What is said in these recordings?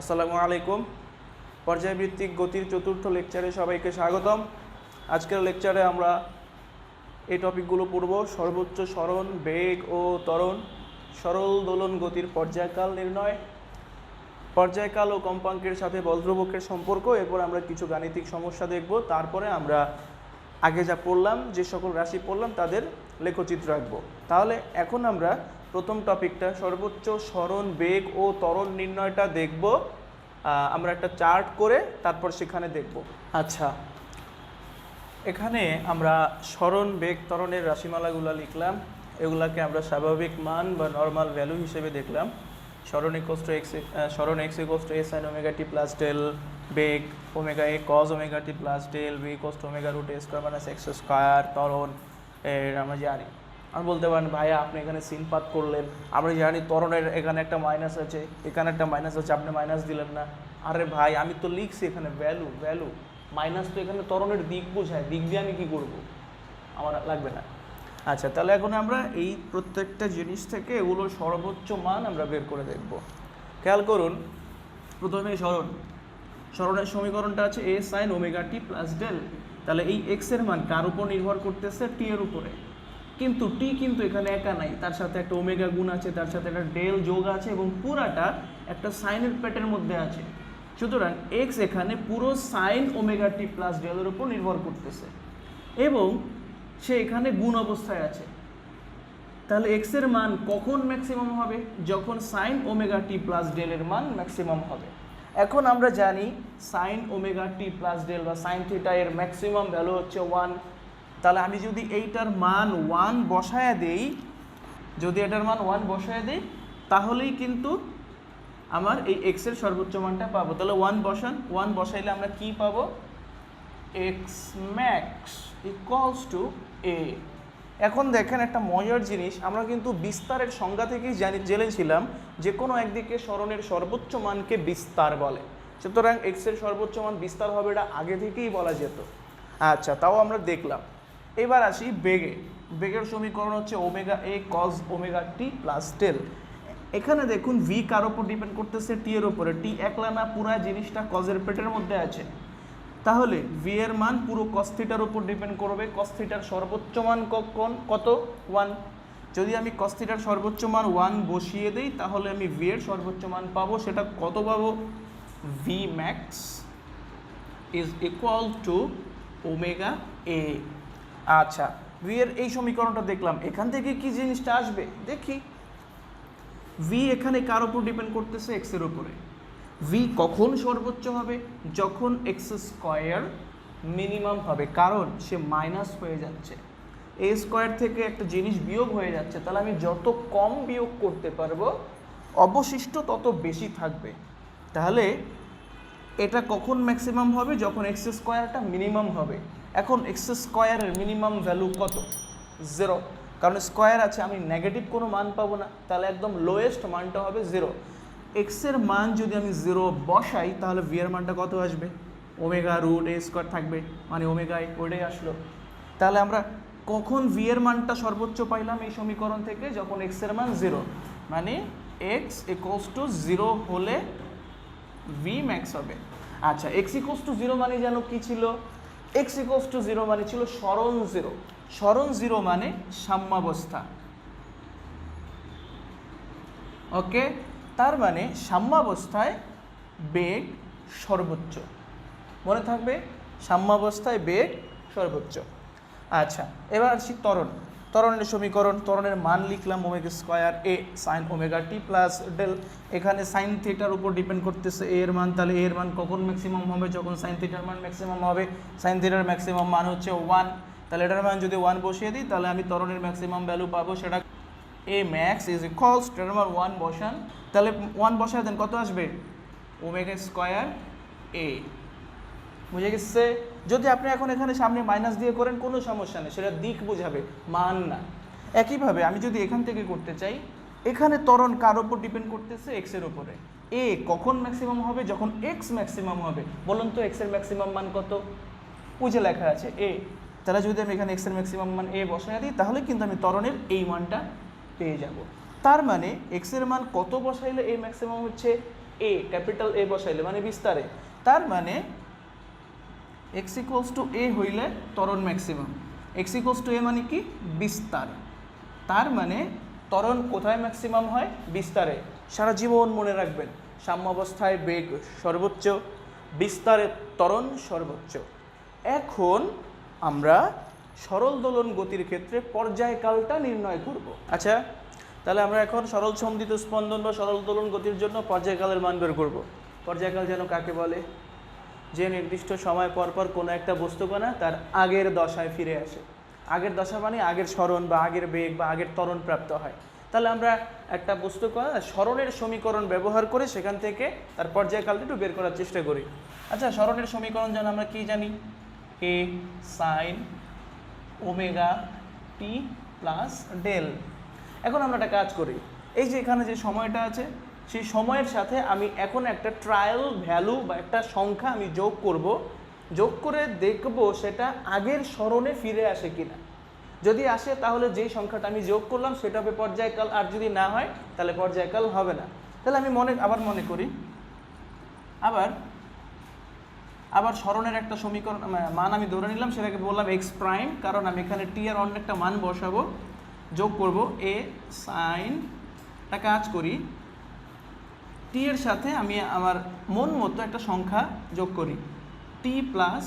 আসসালামু আলাইকুম। পর্যায়ভিত্তিক গতির চতুর্থ লেকচারে সবাইকে স্বাগতম। আজকের লেকচারে আমরা এই টপিকগুলো পড়ব: সর্বোচ্চ সরণ, বেগ ও ত্বরণ, সরল দোলন গতির পর্যায়কাল নির্ণয়, পর্যায়কাল ও কম্পাঙ্কের সাথে বল ধ্রুবকের সম্পর্ক। এরপর আমরা কিছু গাণিতিক সমস্যা দেখব। তারপরে আমরা আগে যা পড়লাম, যে সকল রাশি পড়লাম তাদের লেখচিত্র আঁকবো। তাহলে এখন আমরা প্রথম টপিকটা সর্বোচ্চ সরণ, বেগ ও ত্বরণ নির্ণয়টা দেখব। আমরা একটা চার্ট করে তারপর সেখানে দেখব। আচ্ছা, এখানে আমরা সরণ, বেগ, ত্বরণের রাশিমালাগুলো লিখলাম। এগুলাকে আমরা স্বাভাবিক মান বা নর্মাল ভ্যালু হিসেবে দেখলাম। সরণ x equals to a sine omega t plus del, বেগ omega a cos omega t plus del, v equals to omega root a square minus x square. ত্বরণ এর আমরা জানি। আর বলতে পারেন, ভাইয়া আপনি এখানে সিনপাত করলেন, আমরা জানি ত্বরণের এখানে একটা মাইনাস আছে, এখানে একটা মাইনাস আছে, আপনি মাইনাস দিলেন না। আরে ভাই, আমি তো লিখছি এখানে ভ্যালু মাইনাস, তো এখানে ত্বরণের দিক বোঝায়, দিক দিয়ে আমি কী করবো, আমার লাগবে না। আচ্ছা, তাহলে এখন আমরা এই প্রত্যেকটা জিনিস থেকে এগুলোর সর্বোচ্চ মান আমরা বের করে দেখব। খেয়াল করুন, প্রথমে সরণের সমীকরণটা আছে এ sine omega t plus del. তাহলে এই এক্সের মান কার উপর নির্ভর করতেছে? টি এর উপরে। কিন্তু টি কিন্তু এখানে একা নাই, তার সাথে একটা ওমেগা গুণ আছে, তার সাথে একটা ডেল যোগ আছে, এবং পুরাটা একটা সাইনের প্যাটের মধ্যে আছে। সুতরাং এক্স এখানে পুরো সাইন ওমেগা টি প্লাস ডেলের উপর নির্ভর করতেছে, এবং সে এখানে গুণ অবস্থায় আছে। তাহলে এক্স এর মান কখন ম্যাক্সিমাম হবে? যখন সাইন ওমেগা টি প্লাস ডেলের মান ম্যাক্সিমাম হবে। এখন আমরা জানি sign omega t plus del বা সাইন থিটা এর ম্যাক্সিমাম ভ্যালু হচ্ছে 1। তাহলে আমি যদি এইটার মান 1 বসায় দেই, তাহলেই কিন্তু আমার এই এক্স এর সর্বোচ্চ মানটা পাবো। তাহলে 1 বসাইলে আমরা কি পাবো? এক্স ম্যাক্স ইকুয়ালস টু এ। এখন দেখেন একটা মজার জিনিস, আমরা কিন্তু বিস্তারের সংজ্ঞা থেকেই জেনেছিলাম যে কোনো একদিকে সরণের সর্বোচ্চ মানকে বিস্তার বলে। সুতরাং এক্স এর সর্বোচ্চ মান বিস্তার হবে, এটা আগে থেকেই বলা যেত। আচ্ছা, তাও আমরা দেখলাম। এবার আসি বেগে। বেগের সমীকরণ হচ্ছে omega a cos omega t plus del. এখানে দেখুন, ভি কার উপর ডিপেন্ড করতেছে? টি এর উপরে। টি একলা না, পুরা জিনিসটা কজের পেটের মধ্যে আছে। তাহলে ভি এর মান পুরো কস থিটার উপর ডিপেন্ড করবে। কস থিটার সর্বোচ্চ মান কত? 1। যদি আমি কস থিটার সর্বোচ্চ মান 1 বসিয়ে দিই, তাহলে আমি ভি এর সর্বোচ্চ মান পাবো। সেটা কত পাবো? V max is equal to omega A. আচ্ছা, ভি এর এই সমীকরণটা দেখলাম। এখান থেকে কি জিনিসটা আসবে দেখি। ভি এখানে কার উপর ডিপেন্ড করতেছে? এক্স এর উপরে। ভি কখন সর্বোচ্চ হবে? যখন এক্স স্কোয়ার মিনিমাম হবে, কারণ সে মাইনাস হয়ে যাচ্ছে, এ স্কোয়ার থেকে একটা জিনিস বিয়োগ হয়ে যাচ্ছে। তাহলে আমি যত কম বিয়োগ করতে পারবো, অবশিষ্ট তত বেশি থাকবে। তাহলে এটা কখন ম্যাক্সিমাম হবে? যখন এক্স স্কোয়ারটা মিনিমাম হবে। এখন এক্স স্কোয়ারের মিনিমাম ভ্যালু কত? 0, কারণ স্কোয়ার আছে, আমি নেগেটিভ কোনো মান পাবো না। তাহলে একদম লোয়েস্ট মানটা হবে 0। এক্সের মান যদি আমি 0 বসাই, তাহলে ভি এর মানটা কত আসবে? ওমেগা রুট এ স্কোয়ার থাকবে, মানে ওমেগা ওটাই আসলো। তাহলে আমরা কখন ভি এর মানটা সর্বোচ্চ পাইলাম এই সমীকরণ থেকে? যখন এক্সের মান 0, মানে এক্স ইকুয়ালস টু 0 হলে ভি ম্যাক্স হবে। আচ্ছা, এক্স ইকুয়ালস টু 0 মানে যেন কি ছিল? এক্স ইকুয়ালস টু 0 মানে ছিল সরণ 0। সরণ 0 মানে সাম্যাবস্থা। ওকে, তার মানে সাম্যাবস্থায় বেগ সর্বোচ্চ। মনে থাকবে, সাম্যাবস্থায় বেগ সর্বোচ্চ। আচ্ছা, এবার আসছি ত্বরণের সমীকরণ। ত্বরণের মান লিখলাম ওমেগা স্কোয়ার এ sine omega t plus del. এখানে সাইন থিটার উপর ডিপেন্ড করতেছে এ এর মান। তাহলে এ এর মান কখন ম্যাক্সিমাম হবে? যখন সাইন থিটার মান ম্যাক্সিমাম হবে। সাইন থিটার ম্যাক্সিমাম মান হচ্ছে 1। তাহলে এটার মান যদি 1 বসিয়ে দিই, তাহলে আমি ত্বরণের ম্যাক্সিমাম ভ্যালু পাবো। সেটা এ ম্যাক্স ইজ ইকুয়ালস টু এর মান 1 বসান। তাহলে 1 বসায় দেন, কত আসবে? ওমেগা স্কোয়ার এ। বুঝে গেছে? যদি আপনি এখন এখানে সামনে মাইনাস দিয়ে করেন, কোনো সমস্যা নেই, সেটা দিক বোঝাবে, মান না। একইভাবে আমি যদি এখান থেকে করতে চাই, এখানে ত্বরণ কার উপর ডিপেন্ড করতেছে? এক্স এর উপরে। এ কখন ম্যাক্সিমাম হবে? যখন এক্স ম্যাক্সিমাম হবে। বলুন তো এক্স এর ম্যাক্সিমাম মান কত? বুঝে লেখা আছে এ। তাহলে যদি আমি এখানে এক্স এর ম্যাক্সিমাম মান এ বসায় দিই, তাহলে কিন্তু আমি ত্বরণের এই মানটা পেয়ে যাব। তার মানে এক্স এর মান কত বসাইলে এ ম্যাক্সিমাম হচ্ছে? এ, ক্যাপিটাল এ বসাইলে মানে বিস্তারে, তার মানে এক্স ইকুয়ালস টু এ হইলে ত্বরণ ম্যাক্সিমাম, এক্স ইকুয়ালস টু এ মানে কি বিস্তার, তার মানে ত্বরণ কোথায় ম্যাক্সিমাম হয় বিস্তারে। সারা জীবন মনে রাখবেন, সাম্যাবস্থায় বেগ সর্বোচ্চ, বিস্তারে ত্বরণ সর্বোচ্চ। এখন আমরা সরল দোলন গতির ক্ষেত্রে পর্যায়কালটা নির্ণয় করব। আচ্ছা, তাহলে আমরা এখন সরল সমদিত স্পন্দন বা সরল দোলন গতির জন্য পর্যায়কালের মান বের করব। পর্যায়কাল যেন কাকে বলে? যে নির্দিষ্ট সময় পর পর কোনো একটা বস্তুকণা তার আগের দশায় ফিরে আসে। আগের দশা মানে আগের সরণ বা আগের বেগ বা আগের ত্বরণ প্রাপ্ত হয়। তাহলে আমরা একটা বস্তুকণা সরণের সমীকরণ ব্যবহার করে সেখান থেকে তার পর্যায়কালটা একটু বের করার চেষ্টা করি। আচ্ছা, সরণের সমীকরণ যেন আমরা কি জানি? এ sine omega t plus del. এখন আমরা একটা কাজ করি, এই যে এখানে যে সময়টা আছে সেই সময়ের সাথে আমি এখন একটা ট্রায়াল ভ্যালু বা একটা সংখ্যা আমি যোগ করব, যোগ করে দেখব সেটা আগের সরণে ফিরে আসে কিনা। যদি আসে তাহলে যেই সংখ্যাটা আমি যোগ করলাম সেটা হবে পর্যায়কাল, আর যদি না হয় তাহলে পর্যায়কাল হবে না। তাহলে আমি আবার মনে করি, আবার সরণের একটা সমীকরণ মান আমি ধরে নিলাম, সেটাকে বললাম এক্স প্রাইম, কারণ আমি এখানে টি এর অন্য একটা মান বসাবো, যোগ করব এ সাইন। একটা কাজ করি, টি এর সাথে আমি আমার মন মতো একটা সংখ্যা যোগ করি, T plus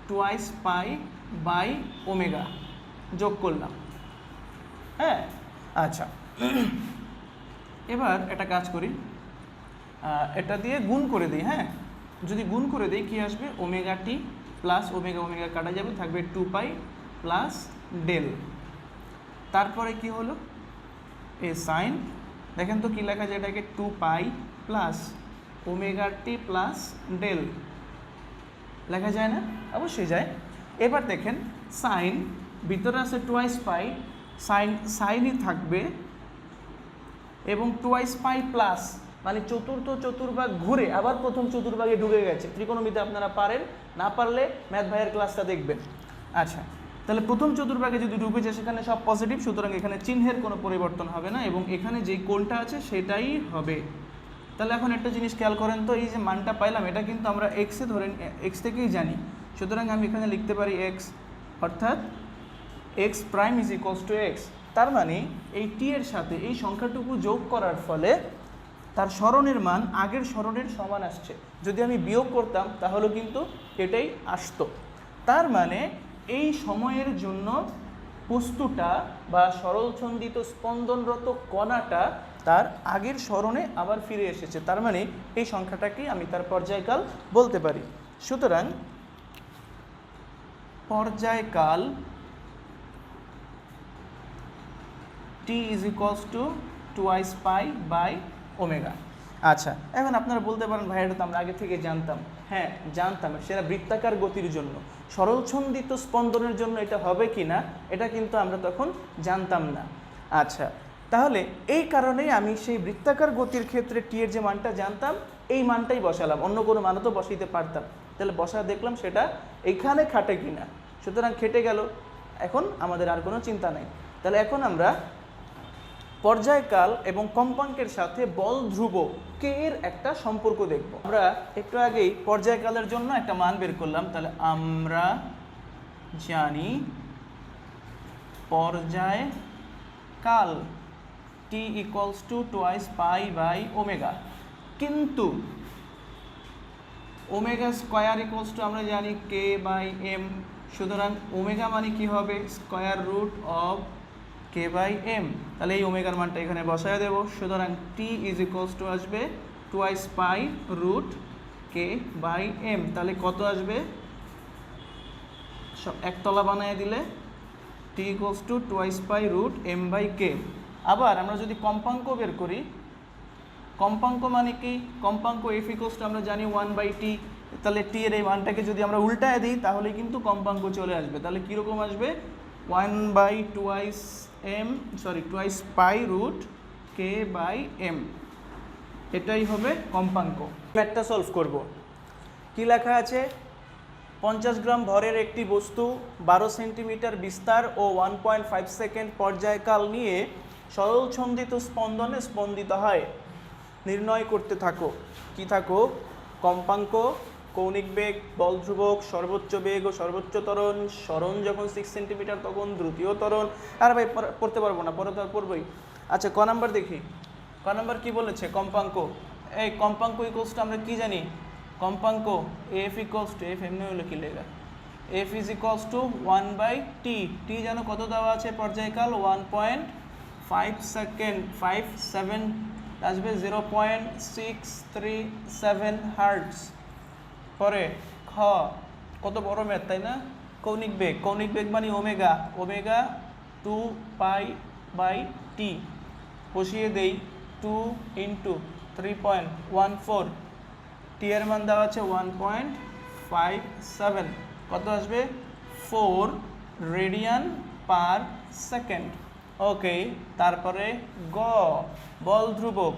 twice pi by omega যোগ করলাম। হ্যাঁ, আচ্ছা, এবার একটা কাজ করি, এটা দিয়ে গুণ করে দিই। হ্যাঁ, যদি গুণ করে দিই কি আসবে? Omega t plus omega, omega কাটা যাবে, থাকবে 2 পাই প্লাস ডেল। তারপরে কি হলো? এ সাইন, দেখেন তো কি লেখা যায় এটাকে? 2 পাই plus omega t plus del লেখা যায় না? অবশ্যই যায়। এবার দেখেন সাইন, ভিতরে আছে টুয়াইস পাই, সাইনই থাকবে এবং টুয়াইস পাই প্লাস মানে চতুর্থ চতুর্ভাগ ঘুরে আবার প্রথম চতুর্ভাগে ঢুকে গেছে। ত্রিকোণমিতি আপনারা পারেন, না পারলে ম্যাথ ভাইয়ের ক্লাসটা দেখবেন। আচ্ছা, তাহলে প্রথম চতুর্ভাগে যদি ঢুকেছে সেখানে সব পজিটিভ, সুতরাং এখানে চিহ্নের কোনো পরিবর্তন হবে না এবং এখানে যে কোণটা আছে সেটাই হবে। তাহলে এখন একটা জিনিস খেয়াল করেন তো, এই যে মানটা পাইলাম এটা কিন্তু আমরা এক্সে ধরেন, এক্স থেকেই জানি, সুতরাং আমি এখানে লিখতে পারি এক্স, অর্থাৎ x prime is equals two x. তার মানে এই টি এর সাথে এই সংখ্যাটুকু যোগ করার ফলে তার সরণের মান আগের সরণের সমান আসছে। যদি আমি বিয়োগ করতাম তাহলে কিন্তু এটাই আসতো। তার মানে এই সময়ের জন্য বস্তুটা বা সরলছন্দিত স্পন্দনরত কণাটা তার আগের সরণে আবার ফিরে এসেছে। তার মানে এই সংখ্যাটাকেই আমি তার পর্যায়কাল বলতে পারি। সুতরাং পর্যায়কাল T is equals to twice pi by omega. আচ্ছা, এখন আপনারা বলতে পারেন ভাই এটা তো আমরা আগে থেকে জানতাম। হ্যাঁ, জানতাম, সেটা বৃত্তাকার গতির জন্য। সরলছন্দিত স্পন্দনের জন্য এটা হবে কি না এটা কিন্তু আমরা তখন জানতাম না। আচ্ছা, তাহলে এই কারণেই আমি সেই বৃত্তাকার গতির ক্ষেত্রে টি এর যে মানটা জানতাম এই মানটাই বসালাম, অন্য কোনো মানও তো বসাইতে পারতাম। তাহলে বসা দেখলাম সেটা এইখানে খাটে কিনা, সুতরাং খেটে গেল, এখন আমাদের আর কোনো চিন্তা নেই। তাহলে এখন আমরা পর্যায়কাল এবং কম্পাঙ্কের সাথে বল ধ্রুবক কে এর একটা সম্পর্ক দেখব। আমরা একটু আগেই পর্যায়কালের জন্য একটা মান বের করলাম, তাহলে আমরা জানি পর্যায়কাল T equals to twice pi by omega, কিন্তু ওমেগা স্কোয়ার ইকুয়ালস টু আমরা জানি কে বাই এম, সুতরাং ওমেগা মানে কি হবে? Square root of K by M. তাহলে এই ওমেগার মানটা এখানে বসায় দেব, সুতরাং টি ইজ ইকুয়ালস টু আসবে twice pi root K by M. তাহলে কত আসবে? সব একতলা বানিয়ে দিলে T equals to twice pi root M by K. আবার আমরা যদি কম্পাঙ্ক বের করি, কম্পাঙ্ক মানে কি? কম্পাঙ্ক এফ ইকুয়ালস টু আমরা জানি 1/t। তাহলে টি এর এই মানটাকে যদি আমরা উল্টায় দিই তাহলে কিন্তু কম্পাঙ্ক চলে আসবে। তাহলে কীরকম আসবে? 1/টুয়াইস পাই রুট কে বাই এম, এটাই হবে কম্পাঙ্ক। ম্যাথটা সলভ করব। কি লেখা আছে? 50 গ্রাম ভরের একটি বস্তু 12 সেন্টিমিটার বিস্তার ও 1.5 সেকেন্ড পর্যায়কাল নিয়ে সরলছন্দিত স্পন্দনে স্পন্দিত হয়। নির্ণয় করতে থাকো। কি থাকো? কম্পাঙ্ক, কৌণিক বেগ, বল ধ্রুবক, সর্বোচ্চ বেগ ও সর্বোচ্চ ত্বরণ, সরণ যখন 6 সেন্টিমিটার তখন দ্রুতীয় ত্বরণ। আর ভাই পড়তে পারবো না, পরে তো আর পড়বই। আচ্ছা, ক নাম্বার দেখি। ক নাম্বার কি বলেছে? কম্পাঙ্ক। এই কম্পাঙ্ক ইকুয়ালস টু আমরা কি জানি? কম্পাঙ্ক এফ ইকুয়ালস টু, এফ এমনি হলো কি লেখা, F is equals two 1/t। টি জানো কত দেওয়া আছে? পর্যায়কাল 1.5 সেকেন্ড, 57 আসবে 0.637 হার্টজ। পরে খ, কত বড় ম্যাথ তাই না? কৌণিক বেগ, কৌণিক বেগ মানে ওমেগা, ওমেগা 2π/t। বসিয়ে দেই 2 × 3.14, টি এর মান দেওয়া আছে 1.57, কত আসবে? 4 রেডিয়ান পার সেকেন্ড। ওকে, তারপরে গ, বল ধ্রুবক,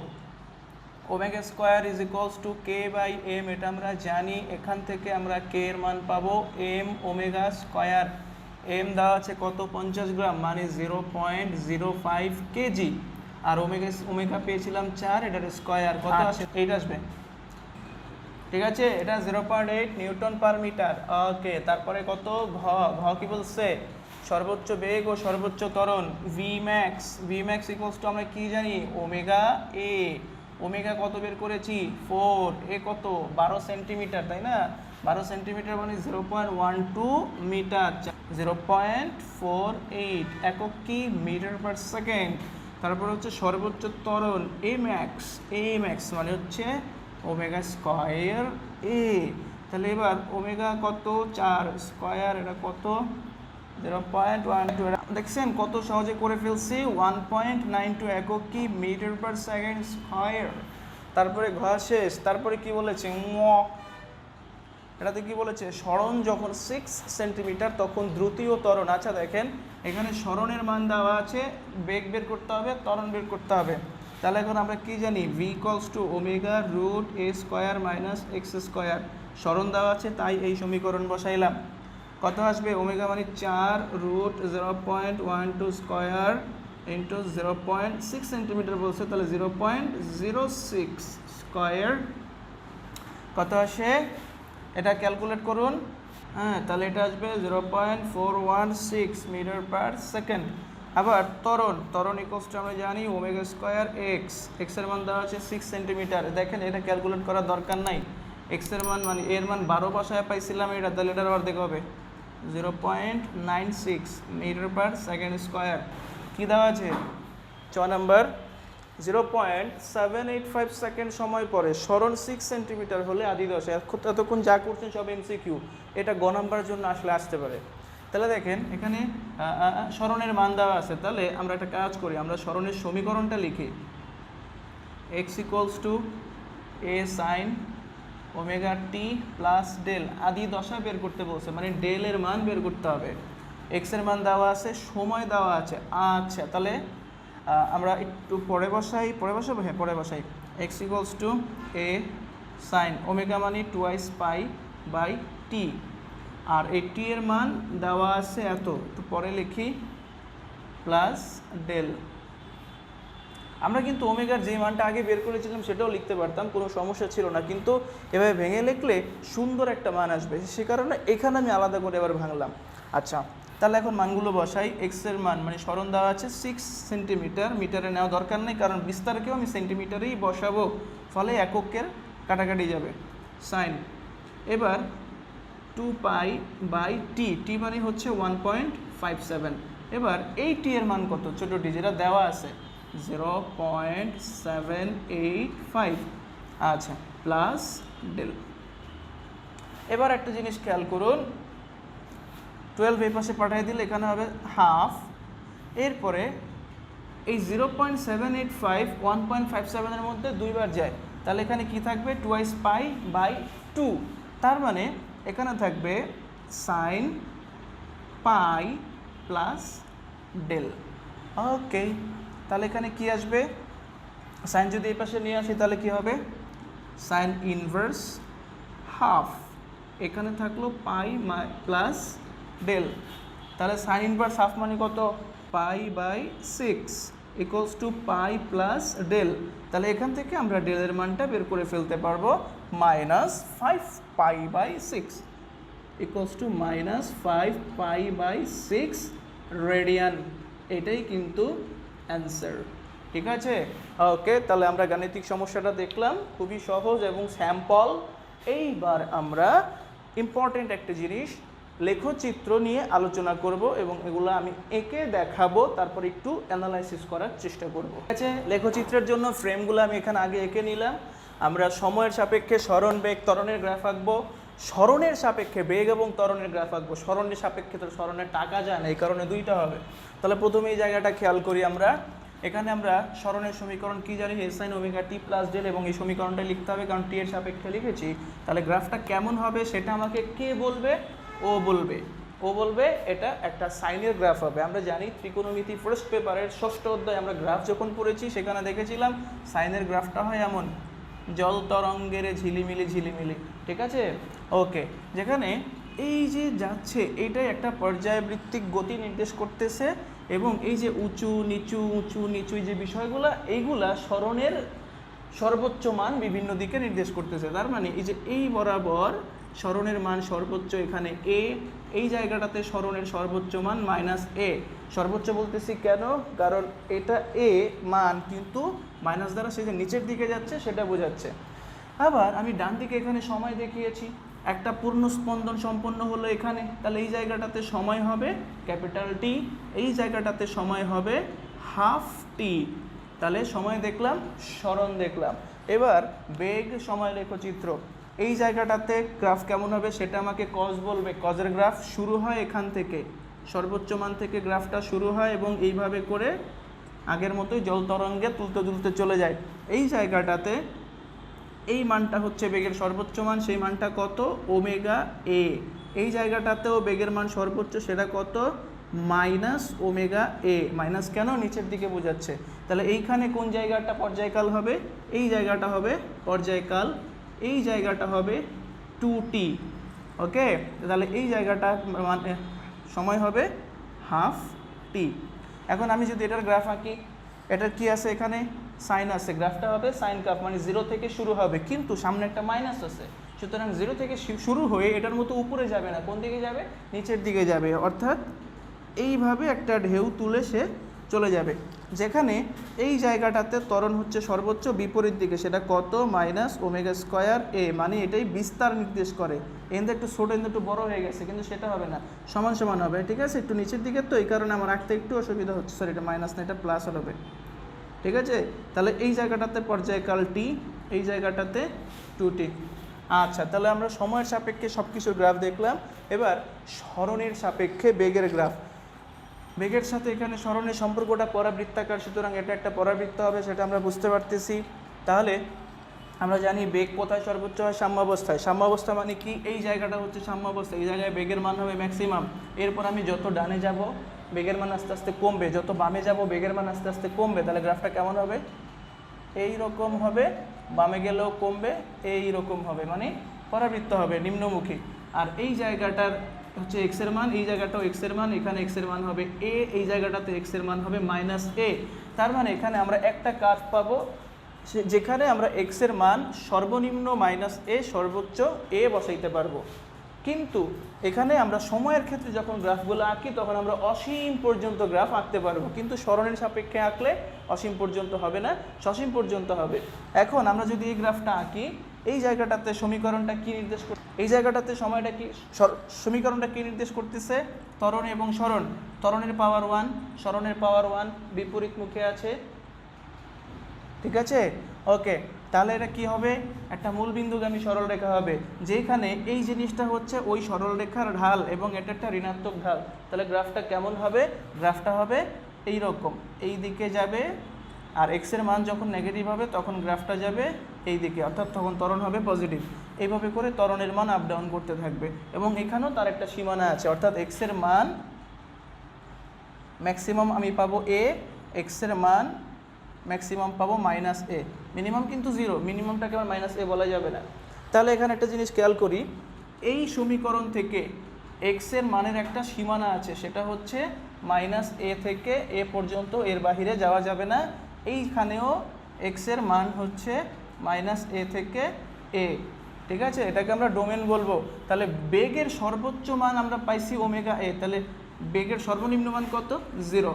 omega square is equals two k/m, এটা আমরা জানি। এখান থেকে আমরা k এর মান পাবো m ওমেগা স্কোয়ার। m দেওয়া আছে কত? 50 গ্রাম, মানে 0.05 কেজি। আর ওমেগা পেয়েছিলাম 4, এটার স্কোয়ার কত আসে? 8 আসবে। ঠিক আছে, এটা 0.8 নিউটন পার মিটার। ওকে, তারপরে কত? ঘ, ঘ কি বলছে? সর্বোচ্চ বেগ ও সর্বোচ্চ ত্বরণ Vmax, Vmax ইকুয়ালস টু আমরা কি জানি? ওমেগা এ। ওমেগা কত বের করেছি? 4, এ কত? 12 সেন্টিমিটার, তাই না? 12 সেন্টিমিটার মানে 0.12 মিটার, 0.48 একক কি? Metre per second. তারপর হচ্ছে সর্বোচ্চ ত্বরণ Amax, Amax মানে হচ্ছে ওমেগা স্কয়ার এ। তাহলে এবার ওমেগা কত? 4 স্কয়ার, এটা কত? 0.12। দেখছেন কত সহজে করে ফেলছি? 1.92 একক কি? Metre per second square. তারপরে ঘ শেষ। তারপরে কি বলেছে? ম, এটাতে কি বলেছে? সরণ যখন 6 সেন্টিমিটার তখন দ্রুতীয় ত্বরণ। আচ্ছা দেখেন, এখানে সরণের মান দেওয়া আছে, বেগ বের করতে হবে, ত্বরণ বের করতে হবে। তাহলে এখন আমরা কি জানি? v equals to omega root a square minus x square. সরণ দেওয়া আছে তাই এই সমীকরণ বসাইলাম। কত আসবে? ওমেগা মানে 4 রুট 0.12 স্কয়ার ইন্টু 0.6 সেন্টিমিটার বলছে, তাহলে 0.06 স্কয়ার। কত আসে? এটা ক্যালকুলেট করুন। হ্যাঁ, তাহলে এটা আসবে 0.416 মিটার পার সেকেন্ড। আবার ত্বরণ, ত্বরণ ইকুয়ালস টু আমরা জানি ওমেগা স্কয়ার এক্স, এক্স এর মান দেওয়া আছে 6 সেন্টিমিটার। দেখেন এটা ক্যালকুলেট করার দরকার নাই, এক্স এর মান মানে এর মান 12 বসায় পাইছিলাম এটা, তাহলে এটার অর্ধেক হবে 0.96 মিটার পার সেকেন্ড স্কয়ার। কী দেওয়া আছে? 6 নাম্বার, 0.785 সেকেন্ড সময় পরে সরণ 6 সেন্টিমিটার হলে আদি দশা। এতক্ষণ যা করছেন সব এমসিকিউ, এটা গ নাম্বারের জন্য আসতে পারে। তাহলে দেখেন এখানে সরণের মান দেওয়া আছে, তাহলে আমরা একটা কাজ করি, আমরা সরণের সমীকরণটা লিখি। X equals to a sine omega t plus del. আদি দশা বের করতে বলছে, মানে ডেলের মান বের করতে হবে। এক্সের মান দেওয়া আছে, সময় দেওয়া আছে। আচ্ছা, তাহলে আমরা একটু পরে বসাবো। হ্যাঁ, পরে বসাই। X equals to a sine omega মানে 2 পাই বাই টি, আর এই টি এর মান দেওয়া আছে এত, একটু পরে লিখি, প্লাস ডেল। আমরা কিন্তু ওমেগার যে মানটা আগে বের করেছিলাম সেটাও লিখতে পারতাম, কোনো সমস্যা ছিল না, কিন্তু এভাবে ভেঙে লিখলে সুন্দর একটা মান আসবে, সে কারণে এখানে আমি আলাদা করে এবার ভাঙলাম। আচ্ছা, তাহলে এখন মানগুলো বসাই। এক্সের মান মানে সরণ দেওয়া আছে 6 সেন্টিমিটার, মিটারে নেওয়া দরকার নেই কারণ বিস্তারকেও আমি সেন্টিমিটারেই বসাবো, ফলে এককের কাটাকাটি যাবে। সাইন এবার 2 পাই বাই টি, টি মানে হচ্ছে 1.57। এবার এই টি এর মান কত? ছোটটি যেটা দেওয়া আছে 0.785। আচ্ছা, প্লাস ডেল। এবার একটা জিনিস খেয়াল করুন, 12 এই পাশে পাঠিয়ে দিলে এখানে হবে হাফ। এরপরে এই 0.785 1.57 এর মধ্যে দুইবার যায়, তাহলে এখানে কি থাকবে? 2 পাই বাই 2। তার মানে এখানে থাকবে সাইন পাই প্লাস ডেল। ওকে, তাহলে এখানে কি আসবে? সাইন যদি এই পাশে নিয়ে আসি তাহলে কি হবে? সাইন ইনভার্স হাফ, এখানে থাকলো পাই প্লাস ডেল। তাহলে সাইন ইনভার্স হাফ মানে কত? Pi by 6। Equals to pi plus del. তাহলে এখান থেকে আমরা ডেলের মানটা বের করে ফেলতে পারবো -5π/6 ইকুয়ালস টু -5π/6 রেডিয়ান। এটাই কিন্তু অ্যান্সার। ঠিক আছে, ওকে। তাহলে আমরা গাণিতিক সমস্যাটা দেখলাম, খুবই সহজ এবং স্যাম্পল। এইবার আমরা ইম্পর্টেন্ট একটা জিনিস লেখচিত্র নিয়ে আলোচনা করব এবং এগুলো আমি এঁকে দেখাবো, তারপর একটু অ্যানালাইসিস করার চেষ্টা করব। ঠিক আছে, লেখচিত্রের জন্য ফ্রেমগুলো আমি এখানে আগে এঁকে নিলাম। আমরা সময়ের সাপেক্ষে সরণ, বেগ, ত্বরণের গ্রাফ আঁকবো। সরণের সাপেক্ষে বেগ এবং ত্বরণের গ্রাফ আঁকবো। সরণের সাপেক্ষে তো সরণের টাকা যায় না, এই কারণে দুইটা হবে। তাহলে প্রথমে এই জায়গাটা খেয়াল করি আমরা। এখানে আমরা সরণের সমীকরণ কি জানি, S sign omega t plus del, এবং এই সমীকরণটা লিখতে হবে কারণ টি এর সাপেক্ষে লিখেছি। তাহলে গ্রাফটা কেমন হবে সেটা আমাকে কে বলবে? ও বলবে। ও বলবে এটা একটা সাইনের গ্রাফ হবে। আমরা জানি ত্রিকোণমিতি ফার্স্ট পেপারের 6ষ্ঠ অধ্যায়ে আমরা গ্রাফ যখন পড়েছি সেখানে দেখেছিলাম সাইনের গ্রাফটা হয় এমন, জল তরঙ্গের ঝিলিমিলি ঝিলিমিলি। ঠিক আছে, ওকে। যেখানে এই যে যাচ্ছে এইটাই একটা পর্যায়বৃত্তিক গতি নির্দেশ করতেছে, এবং এই যে উঁচু নিচু যে বিষয়গুলো, এইগুলা সরণের সর্বোচ্চ মান বিভিন্ন দিকে নির্দেশ করতেছে। তার মানে এই যে এই বরাবর সরণের মান সর্বোচ্চ এখানে এ, এই জায়গাটাতে সরণের সর্বোচ্চ মান -a। সর্বোচ্চ বলতেছি কেন? কারণ এটা এ মান কিন্তু মাইনাস দ্বারা সে যে নিচের দিকে যাচ্ছে সেটা বোঝাচ্ছে। আবার আমি ডান দিকে এখানে সময় দেখিয়েছি, একটা পূর্ণ স্পন্দন সম্পন্ন হলো এখানে। তাহলে এই জায়গাটাতে সময় হবে ক্যাপিটাল টি, এই জায়গাটাতে সময় হবে হাফ টি। তাহলে সময় দেখলাম, সরণ দেখলাম। এবার বেগ সময় লেখচিত্র। এই জায়গাটাতে গ্রাফ কেমন হবে সেটা আমাকে কজ বলবে। কজের গ্রাফ শুরু হয় এখান থেকে, সর্বোচ্চ মান থেকে গ্রাফটা শুরু হয় এবং এইভাবে করে আগের মতোই জল তরঙ্গে তুলতে তুলতে চলে যায়। এই জায়গাটাতে এই মানটা হচ্ছে বেগের সর্বোচ্চ মান, সেই মানটা কত? ওমেগা এ। এই জায়গাটাতেও বেগের মান সর্বোচ্চ, সেটা কত? -ওমেগা এ। মাইনাস কেন? নিচের দিকে বোঝাচ্ছে। তাহলে এইখানে কোন জায়গাটা পর্যায়কাল হবে? এই জায়গাটা হবে পর্যায়কাল, এই জায়গাটা হবে 2t। ওকে, তাহলে এই জায়গাটা মানে সময় হবে হাফ টি। এখন আমি যদি এটার গ্রাফ আঁকি, এটার কি আছে? এখানে সাইন আছে, গ্রাফটা হবে সাইন কাপ, মানে 0 থেকে শুরু হবে, কিন্তু সামনে একটা মাইনাস আছে। সুতরাং 0 থেকে শুরু হয়ে এটার মতো উপরে যাবে না, কোন দিকে যাবে? নিচের দিকে যাবে। অর্থাৎ এইভাবে একটা ঢেউ তুলে সে চলে যাবে। যেখানে এই জায়গাটাতে ত্বরণ হচ্ছে সর্বোচ্চ বিপরীত দিকে, সেটা কত? -ওমেগা² এ। মানে এটাই বিস্তার নির্দেশ করে। এখানে একটু ছোট, এখানে একটু বড় হয়ে গেছে, কিন্তু সেটা হবে না, সমান সমান হবে। ঠিক আছে, একটু নিচের দিকে তো, এই কারণে আমার আঁকতে একটু অসুবিধা হচ্ছে। সরি, এটা মাইনাস না, এটা প্লাস হবে। ঠিক আছে, তাহলে এই জায়গাটাতে পর্যায়কাল টি, এই জায়গাটাতে 2t। আচ্ছা, তাহলে আমরা সময়ের সাপেক্ষে সব কিছুর গ্রাফ দেখলাম। এবার সরণের সাপেক্ষে বেগের গ্রাফ। বেগের সাথে এখানে সরণের সম্পর্কটা পরাবৃত্তাকার, সুতরাং এটা একটা পরাবৃত্ত হবে, সেটা আমরা বুঝতে পারতেছি। তাহলে আমরা জানি বেগ কোথায় সর্বোচ্চ হয়? সাম্যাবস্থায়। সাম্যাবস্থা মানে কি? এই জায়গাটা হচ্ছে সাম্যাবস্থা, এই জায়গায় বেগের মান হবে ম্যাক্সিমাম। এরপর আমি যত ডানে যাব বেগের মান আস্তে আস্তে কমবে, যত বামে যাব বেগের মান আস্তে আস্তে কমবে। তাহলে গ্রাফটা কেমন হবে? এই রকম হবে, বামে গেলেও কমবে, এই রকম হবে, মানে পরাবৃত্ত হবে, নিম্নমুখী। আর এই জায়গাটার হচ্ছে এক্স এর মান, এই জায়গাটাও এক্স এর মান, এখানে এক্স এর মান হবে এ, এই জায়গাটাতে এক্স এর মান হবে -a। তার মানে এখানে আমরা একটা কার্ভ পাবো যেখানে আমরা এক্স এর মান সর্বনিম্ন -a, সর্বোচ্চ a বসাইতে পারবো। কিন্তু এখানে আমরা সময়ের ক্ষেত্রে যখন গ্রাফগুলো আঁকি তখন আমরা অসীম পর্যন্ত গ্রাফ আঁকতে পারবো, কিন্তু সরণের সাপেক্ষে আঁকলে অসীম পর্যন্ত হবে না, সসীম পর্যন্ত হবে। এখন আমরা যদি এই গ্রাফটা আঁকি, এই জায়গাটাতে সমীকরণটা কি নির্দেশ করে? এই জায়গাটাতে সময়টা কি, সমীকরণটা কি নির্দেশ করতেছে? ত্বরণ এবং সরণ। ত্বরণের পাওয়ার 1, সরণের পাওয়ার 1, বিপরীত মুখে আছে। ঠিক আছে, ওকে। তাহলে এটা কি হবে? একটা মূলবিন্দুগামী সরলরেখা হবে, যেখানে এই জিনিসটা হচ্ছে ওই সরলরেখার ঢাল এবং এটা একটা ঋণাত্মক ঢাল। তাহলে গ্রাফটা কেমন হবে? গ্রাফটা হবে এই রকম, এই দিকে যাবে, আর এক্সের মান যখন নেগেটিভ হবে তখন গ্রাফটা যাবে এই দিকে, অর্থাৎ তখন ত্বরণ হবে পজিটিভ। এইভাবে করে ত্বরণের মান আপ ডাউন করতে থাকবে, এবং এখানেও তার একটা সীমানা আছে, অর্থাৎ এক্সের মান ম্যাক্সিমাম আমি পাবো এ, এক্সের মান ম্যাক্সিমাম পাবো -a, মিনিমাম কিন্তু 0, মিনিমামটাকে আবার -a বলা যাবে না। তাহলে এখানে একটা জিনিস খেয়াল করি, এই সমীকরণ থেকে এক্স এর মানের একটা সীমানা আছে, সেটা হচ্ছে মাইনাস এ থেকে এ পর্যন্ত, এর বাহিরে যাওয়া যাবে না। এইখানেও এক্সের মান হচ্ছে মাইনাস এ থেকে এ, ঠিক আছে, এটাকে আমরা ডোমেন বলবো। তাহলে বেগের সর্বোচ্চ মান আমরা পাইছি ওমেগা এ, তাহলে বেগের সর্বনিম্ন মান কত? 0,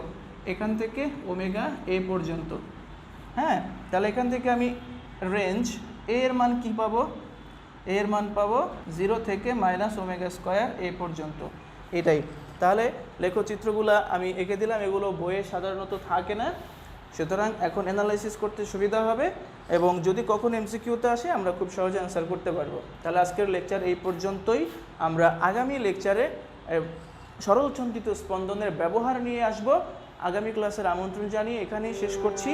এখান থেকে ওমেগা এ পর্যন্ত। হ্যাঁ, তাহলে এখান থেকে আমি রেঞ্জ এ এর মান কি পাবো? এ এর মান পাবো 0 থেকে মাইনাস ওমেগা স্কোয়ার এ পর্যন্ত, এটাই। তাহলে লেখচিত্রগুলো আমি এঁকে দিলাম, এগুলো বইয়ে সাধারণত থাকে না, সুতরাং এখন অ্যানালাইসিস করতে সুবিধা হবে এবং যদি কখনো এমসিকিউতে আসে আমরা খুব সহজে অ্যান্সার করতে পারবো। তাহলে আজকের লেকচার এই পর্যন্তই। আমরা আগামী লেকচারে সরলচন্দ্রিত স্পন্দনের ব্যবহার নিয়ে আসব। আগামী ক্লাসের আমন্ত্রণ জানিয়ে এখানেই শেষ করছি।